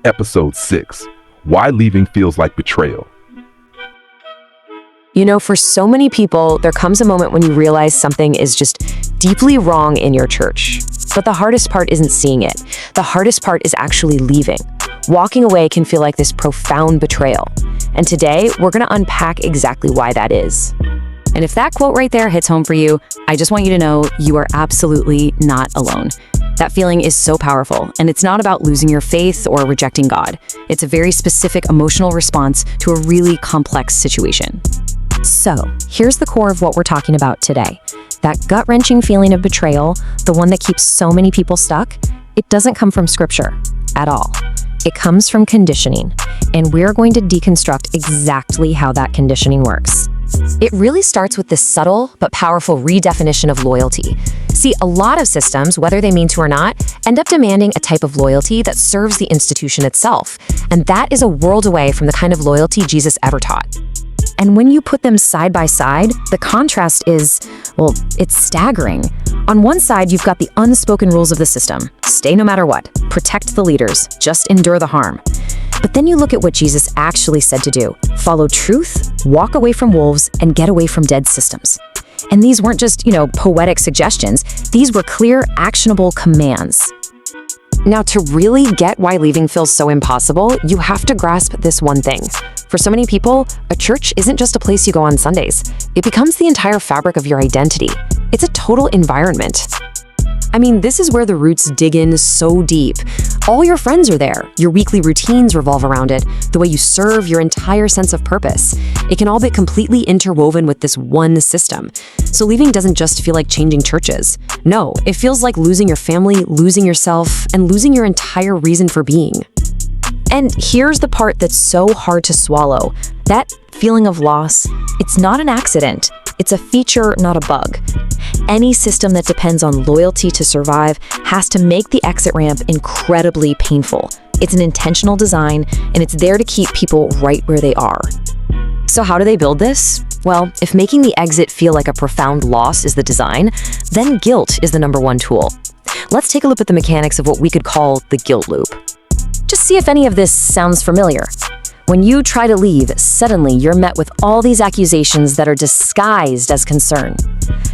Episode 6, Why Leaving Feels Like Betrayal. You know, for so many people, there comes a moment when you realize something is just deeply wrong in your church. But the hardest part isn't seeing it. The hardest part is actually leaving. Walking away can feel like this profound betrayal. And today, we're going to unpack exactly why that is. And if that quote right there hits home for you, I just want you to know you are absolutely not alone. That feeling is so powerful, and it's not about losing your faith or rejecting God. It's a very specific emotional response to a really complex situation. So, here's the core of what we're talking about today. That gut-wrenching feeling of betrayal, the one that keeps so many people stuck, it doesn't come from scripture at all. It comes from conditioning, and we're going to deconstruct exactly how that conditioning works. It really starts with this subtle but powerful redefinition of loyalty. See, a lot of systems, whether they mean to or not, end up demanding a type of loyalty that serves the institution itself, and that is a world away from the kind of loyalty Jesus ever taught. And when you put them side by side, the contrast is, well, it's staggering. On one side, you've got the unspoken rules of the system. Stay no matter what. Protect the leaders. Just endure the harm. But then you look at what Jesus actually said to do. Follow truth, walk away from wolves, and get away from dead systems. And these weren't just, poetic suggestions. These were clear, actionable commands. Now, to really get why leaving feels so impossible, you have to grasp this one thing. For so many people, a church isn't just a place you go on Sundays. It becomes the entire fabric of your identity. It's a total environment. I mean, this is where the roots dig in so deep. All your friends are there. Your weekly routines revolve around it. The way you serve, your entire sense of purpose. It can all be completely interwoven with this one system. So leaving doesn't just feel like changing churches. No, it feels like losing your family, losing yourself, and losing your entire reason for being. And here's the part that's so hard to swallow. That feeling of loss, it's not an accident. It's a feature, not a bug. Any system that depends on loyalty to survive has to make the exit ramp incredibly painful. It's an intentional design, and it's there to keep people right where they are. So how do they build this? Well, if making the exit feel like a profound loss is the design, then guilt is the #1 tool. Let's take a look at the mechanics of what we could call the guilt loop. Just see if any of this sounds familiar. When you try to leave, suddenly you're met with all these accusations that are disguised as concern.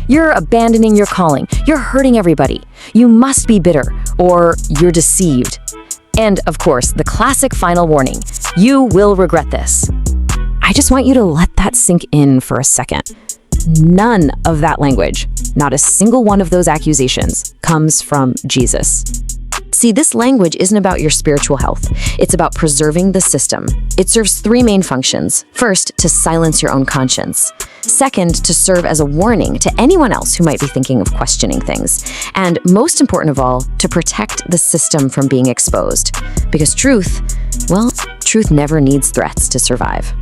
You're abandoning your calling, you're hurting everybody, you must be bitter, or you're deceived. And of course, the classic final warning, you will regret this. I just want you to let that sink in for a second. None of that language, not a single one of those accusations, comes from Jesus. See, this language isn't about your spiritual health. It's about preserving the system. It serves 3 main functions. First, to silence your own conscience. Second, to serve as a warning to anyone else who might be thinking of questioning things. And most important of all, to protect the system from being exposed. Because truth never needs threats to survive.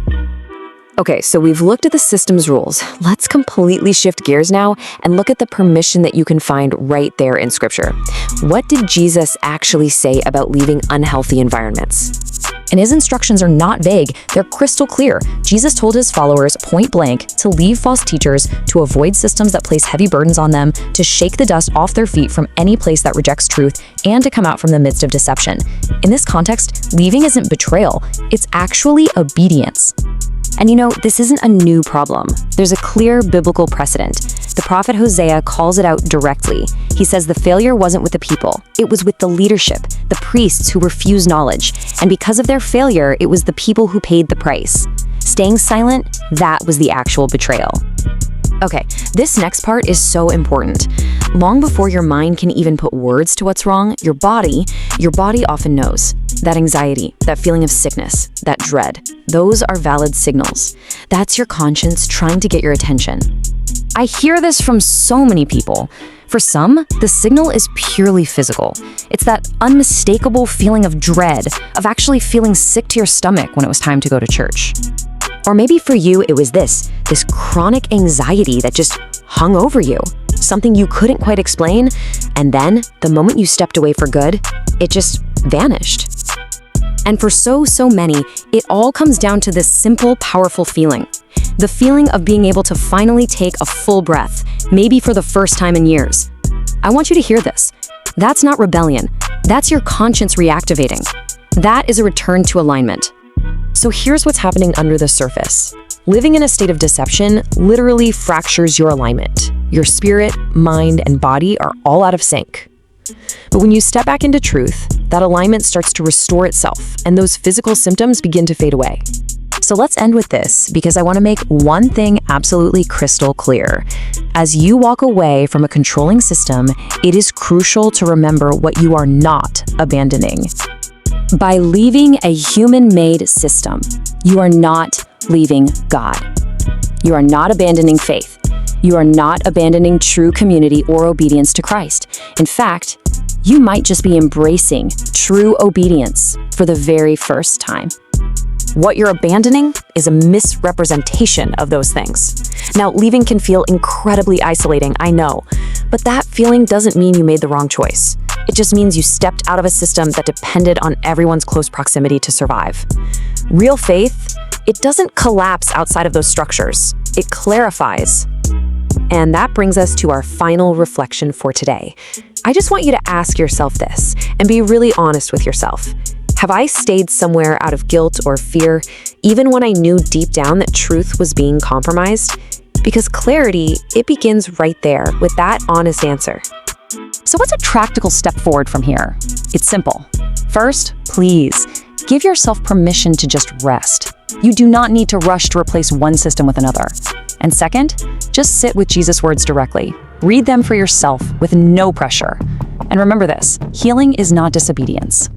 Okay, so we've looked at the system's rules. Let's completely shift gears now and look at the permission that you can find right there in Scripture. What did Jesus actually say about leaving unhealthy environments? And his instructions are not vague, they're crystal clear. Jesus told his followers point blank to leave false teachers, to avoid systems that place heavy burdens on them, to shake the dust off their feet from any place that rejects truth, and to come out from the midst of deception. In this context, leaving isn't betrayal, it's actually obedience. And this isn't a new problem. There's a clear biblical precedent. The prophet Hosea calls it out directly. He says the failure wasn't with the people. It was with the leadership, the priests who refused knowledge. And because of their failure, it was the people who paid the price. Staying silent, that was the actual betrayal. Okay, this next part is so important. Long before your mind can even put words to what's wrong, your body often knows. That anxiety, that feeling of sickness, that dread, those are valid signals. That's your conscience trying to get your attention. I hear this from so many people. For some, the signal is purely physical. It's that unmistakable feeling of dread, of actually feeling sick to your stomach when it was time to go to church. Or maybe for you, it was this chronic anxiety that just hung over you, something you couldn't quite explain, and then, the moment you stepped away for good, it just vanished. And for so many, it all comes down to this simple, powerful feeling. The feeling of being able to finally take a full breath, maybe for the first time in years. I want you to hear this. That's not rebellion. That's your conscience reactivating. That is a return to alignment. So here's what's happening under the surface. Living in a state of deception literally fractures your alignment. Your spirit, mind, and body are all out of sync. But when you step back into truth, that alignment starts to restore itself, and those physical symptoms begin to fade away. So let's end with this, because I want to make one thing absolutely crystal clear. As you walk away from a controlling system, it is crucial to remember what you are not abandoning. By leaving a human-made system, you are not leaving God. You are not abandoning faith. You are not abandoning true community or obedience to Christ. In fact, you might just be embracing true obedience for the very first time. What you're abandoning is a misrepresentation of those things. Now, leaving can feel incredibly isolating, I know, but that feeling doesn't mean you made the wrong choice. It just means you stepped out of a system that depended on everyone's close proximity to survive. Real faith, it doesn't collapse outside of those structures. It clarifies. And that brings us to our final reflection for today. I just want you to ask yourself this and be really honest with yourself. Have I stayed somewhere out of guilt or fear, even when I knew deep down that truth was being compromised? Because clarity, it begins right there with that honest answer. So what's a practical step forward from here? It's simple. First, please, give yourself permission to just rest. You do not need to rush to replace one system with another. And second, just sit with Jesus' words directly. Read them for yourself with no pressure. And remember this, healing is not disobedience.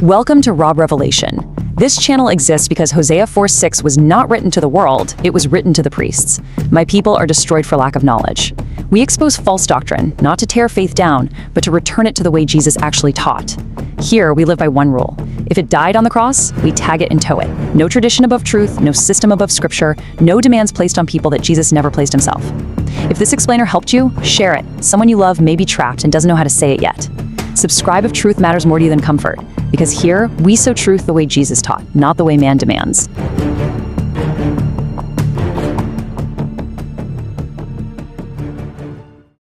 Welcome to Raw Revelation. This channel exists because Hosea 4:6 was not written to the world, it was written to the priests. My people are destroyed for lack of knowledge. We expose false doctrine, not to tear faith down, but to return it to the way Jesus actually taught. Here, we live by one rule. If it died on the cross, we tag it and tow it. No tradition above truth, no system above scripture, no demands placed on people that Jesus never placed himself. If this explainer helped you, share it. Someone you love may be trapped and doesn't know how to say it yet. Subscribe if truth matters more to you than comfort, because here, we sow truth the way Jesus taught, not the way man demands.